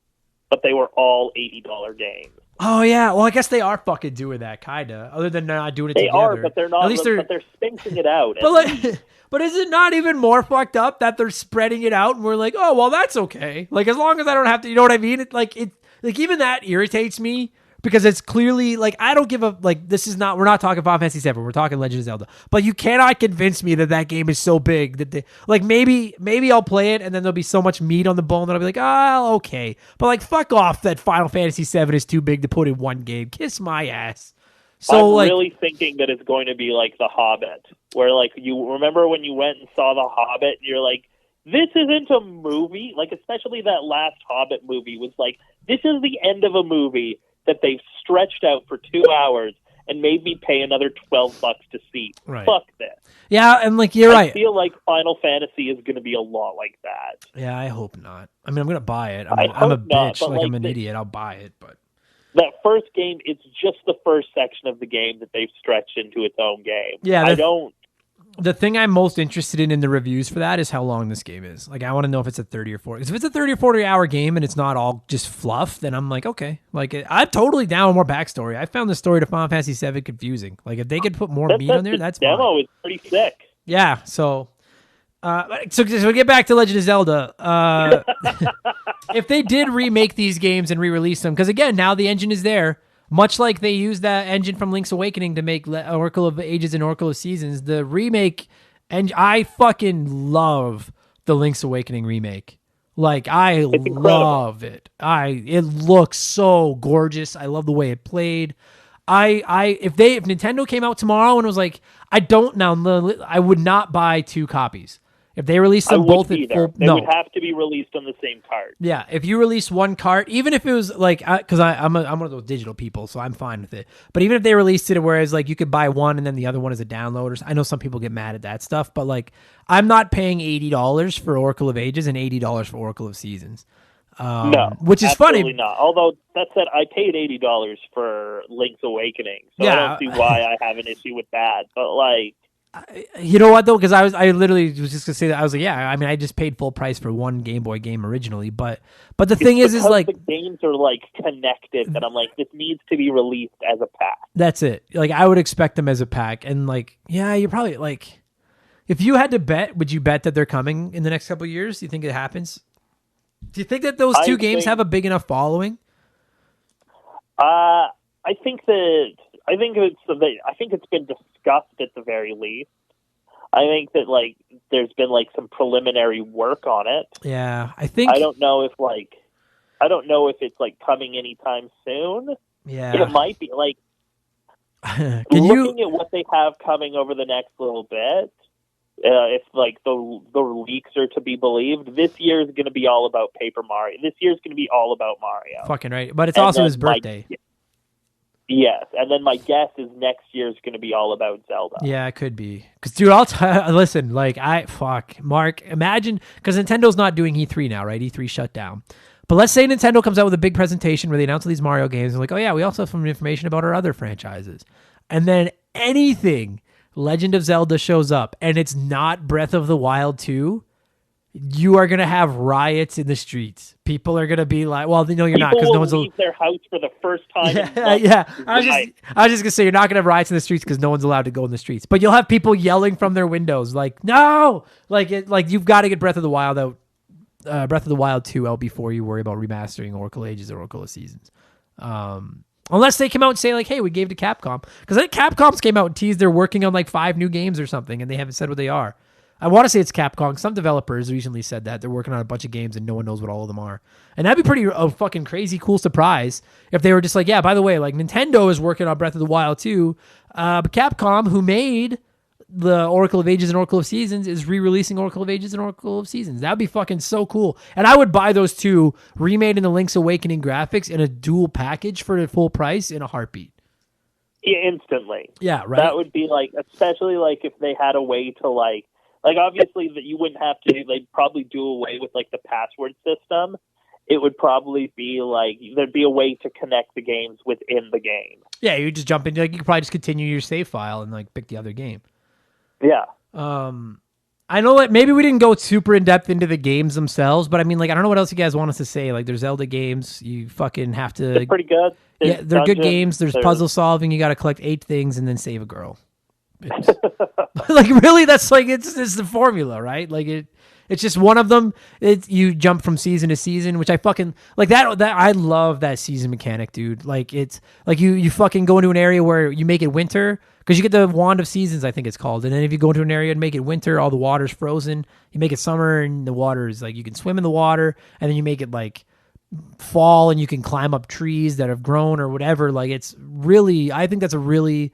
but they were all $80 games. Oh yeah, well I guess they are fucking doing that, kinda. Other than not doing it they together. They are, but they're not. At least they're spacing it out. But is it not even more fucked up that they're spreading it out, and we're like, oh well, that's okay. Like as long as I don't have to, you know what I mean? Like even that irritates me. Because it's clearly, like, I don't give a, like, we're not talking Final Fantasy 7, we're talking Legend of Zelda. But you cannot convince me that game is so big that maybe I'll play it and then there'll be so much meat on the bone that I'll be like, oh, okay. But, like, fuck off that Final Fantasy 7 is too big to put in one game. Kiss my ass. So, I'm really thinking that it's going to be like The Hobbit, where, like, you remember when you went and saw The Hobbit, and you're like, this isn't a movie. Like, especially that last Hobbit movie was like, this is the end of a movie that they've stretched out for 2 hours and made me pay another $12 to see. Right. Fuck this. Yeah, and like you're right. I feel like Final Fantasy is going to be a lot like that. Yeah, I hope not. I mean, I'm going to buy it. I'm a bitch. Not, like I'm an idiot. I'll buy it, but that first game, it's just the first section of the game that they've stretched into its own game. Yeah, the thing I'm most interested in the reviews for that is how long this game is. Like, I want to know if it's a 30 or 40. If it's a 30 or 40 hour game and it's not all just fluff, then I'm like, okay. Like, I'm totally down with more backstory. I found the story to Final Fantasy VII confusing. Like, if they could put more meat on there, that's fine. The demo is pretty sick. Yeah, so we get back to Legend of Zelda. If they did remake these games and re-release them, because again, now the engine is there, much like they used that engine from Link's Awakening to make Oracle of Ages and Oracle of Seasons, the remake, and I fucking love the Link's Awakening remake. Like, I love it. It looks so gorgeous. I love the way it played. If Nintendo came out tomorrow and was like, I would not buy 2 copies. If they released them both at full, they would have to be released on the same cart. Yeah, if you release one cart, even if it was like, because I'm one of those digital people, so I'm fine with it. But even if they released it, whereas like you could buy one and then the other one is a download, I know some people get mad at that stuff, but like I'm not paying $80 for Oracle of Ages and $80 for Oracle of Seasons. No, which is funny. Not. Although that said, I paid $80 for Link's Awakening, so I don't see why I have an issue with that. But like, you know what though? Because I literally was just gonna say that. I was like, yeah. I mean, I just paid full price for one Game Boy game originally, but the thing is like the games are like connected, and I'm like, this needs to be released as a pack. That's it. Like, I would expect them as a pack, and like, yeah, you're probably like, if you had to bet, would you bet that they're coming in the next couple of years? Do you think it happens? Do you think that those two games have a big enough following? I think it's been discussed at the very least. I think that like there's been like some preliminary work on it. Yeah, I don't know if it's like coming anytime soon. Yeah, it might be like looking at what they have coming over the next little bit. If like the leaks are to be believed, this year is going to be all about Paper Mario. This year is going to be all about Mario. Fucking right, but it's also his birthday. Yes, and then my guess is next year is going to be all about Zelda. Yeah, it could be. Because, dude, listen, like, Mark, imagine, because Nintendo's not doing E3 now, right? E3 shut down. But let's say Nintendo comes out with a big presentation where they announce all these Mario games, and like, oh yeah, we also have some information about our other franchises. And then anything Legend of Zelda shows up, and it's not Breath of the Wild 2, you are going to have riots in the streets. People are going to be like, well, no, you're not, because no one's leave their house for the first time. Yeah. I was just going to say, you're not going to have riots in the streets because no one's allowed to go in the streets. But you'll have people yelling from their windows, like, no! Like you've got to get Breath of the Wild out, Breath of the Wild 2 out before you worry about remastering Oracle Ages or Oracle of Seasons. Unless they come out and say, like, hey, we gave it to Capcom. Because I think Capcom's came out and teased they're working on like 5 new games or something, and they haven't said what they are. I want to say it's Capcom. Some developers recently said that they're working on a bunch of games and no one knows what all of them are. And that'd be pretty fucking crazy cool surprise if they were just like, yeah, by the way, like Nintendo is working on Breath of the Wild too. But Capcom, who made the Oracle of Ages and Oracle of Seasons, is re-releasing Oracle of Ages and Oracle of Seasons. That'd be fucking so cool. And I would buy those two remade in the Link's Awakening graphics in a dual package for the full price in a heartbeat. Yeah, instantly. Yeah, right. That would be like, especially like if they had a way to like obviously that you wouldn't have to, they'd probably do away with like the password system. It would probably be like, there'd be a way to connect the games within the game. Yeah, you just jump into, like, you could probably just continue your save file and like pick the other game. Yeah. I know that maybe we didn't go super in depth into the games themselves, but I mean, like, I don't know what else you guys want us to say. Like, there's Zelda games, you fucking have to. They're pretty good. Yeah, they're good games. There's puzzle solving. You got to collect 8 things and then save a girl. Like, really, that's like it's the formula, right? Like it's just one of them. You jump from season to season, which I fucking like that I love that season mechanic, dude. Like, it's like you fucking go into an area where you make it winter because you get the Wand of Seasons, I think it's called. And then if you go into an area and make it winter, all the water's frozen. You make it summer and the water is like, you can swim in the water, and then you make it like fall and you can climb up trees that have grown or whatever. Like, it's really, I think that's a really,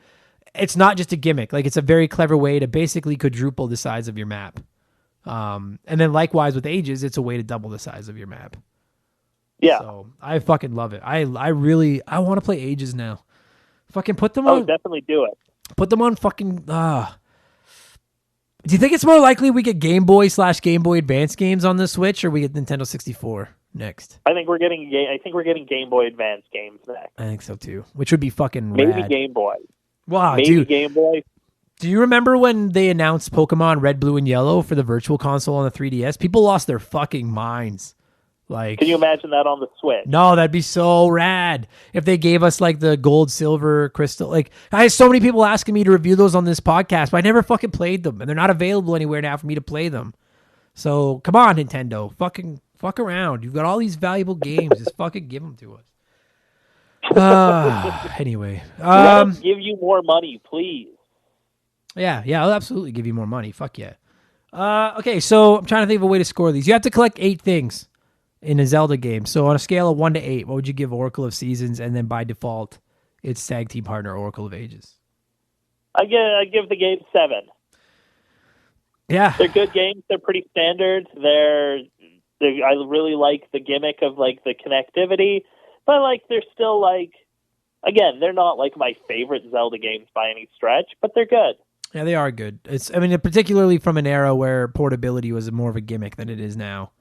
it's not just a gimmick. Like, it's a very clever way to basically quadruple the size of your map. And then likewise with Ages, it's a way to double the size of your map. Yeah. So I fucking love it. I want to play Ages now. Fucking put them on. Oh, definitely do it. Put them on fucking. Do you think it's more likely we get Game Boy / Game Boy Advance games on the Switch, or we get Nintendo 64 next? I think we're getting Game Boy Advance games next. I think so too. Which would be fucking maybe rad. Game Boy. Wow, maybe dude. Game Boy. Do you remember when they announced Pokemon Red, Blue, and Yellow for the Virtual Console on the 3DS? People lost their fucking minds. Like, can you imagine that on the Switch? No, that'd be so rad if they gave us like the gold, silver, crystal. Like, I had so many people asking me to review those on this podcast, but I never fucking played them, and they're not available anywhere now for me to play them. So come on, Nintendo, fuck around. You've got all these valuable games. Just fucking give them to us. Anyway, let us give you more money, please. Yeah, I'll absolutely give you more money. Fuck yeah. Okay, so I'm trying to think of a way to score these. You have to collect 8 things in a Zelda game. So on a scale of 1 to 8, what would you give Oracle of Seasons? And then by default, it's tag team partner Oracle of Ages. I give the game 7. Yeah, they're good games. They're pretty standard. I really like the gimmick of like the connectivity, but like they're still like, again, they're not like my favorite Zelda games by any stretch, but they're good. Yeah, they are good. Particularly from an era where portability was more of a gimmick than it is now.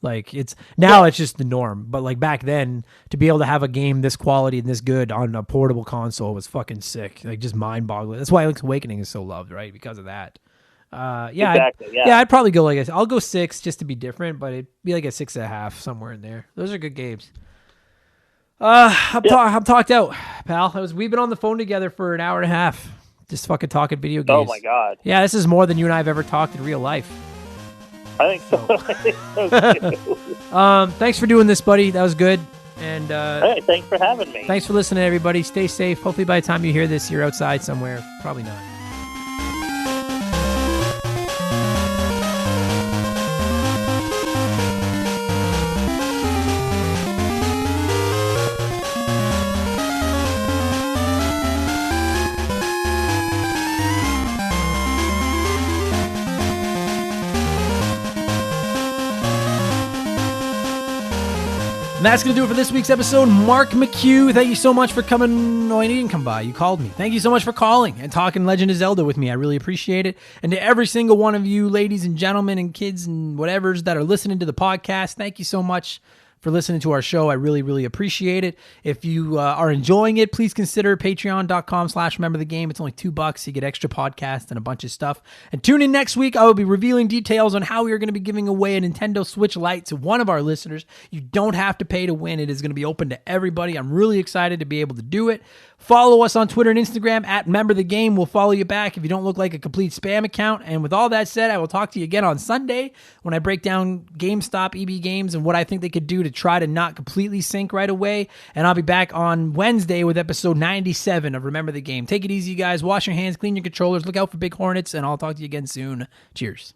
Like it's just the norm, but like back then, to be able to have a game this quality and this good on a portable console was fucking sick. Like just mind-boggling. That's why Link's Awakening is so loved, right? Because of that. Exactly. I'd probably go I'll go 6 just to be different, but it'd be like a 6.5 somewhere in there. Those are good games. I'm talked out, pal. We've been on the phone together for an hour and a half, just fucking talking video games. Oh my god. Yeah, this is more than you and I have ever talked in real life. I think so. I think so too. Thanks for doing this, buddy. That was good. And hey, thanks for having me. Thanks for listening, everybody. Stay safe. Hopefully by the time you hear this, you're outside somewhere. Probably not. And that's going to do it for this week's episode. Mark McCue, thank you so much for coming. No, you didn't come by. You called me. Thank you so much for calling and talking Legend of Zelda with me. I really appreciate it. And to every single one of you, ladies and gentlemen and kids and whatevers that are listening to the podcast, thank you so much for listening to our show. I really, really appreciate it. If you are enjoying it, please consider patreon.com/rememberthegame. It's only $2. You get extra podcasts and a bunch of stuff. And tune in next week. I will be revealing details on how we are going to be giving away a Nintendo Switch Lite to one of our listeners. You don't have to pay to win. It is going to be open to everybody. I'm really excited to be able to do it. Follow us on Twitter and Instagram @MemberTheGame. We'll follow you back if you don't look like a complete spam account. And with all that said, I will talk to you again on Sunday when I break down GameStop, EB Games, and what I think they could do to try to not completely sink right away. And I'll be back on Wednesday with episode 97 of Remember the Game. Take it easy, you guys. Wash your hands, clean your controllers, look out for big hornets, and I'll talk to you again soon. Cheers.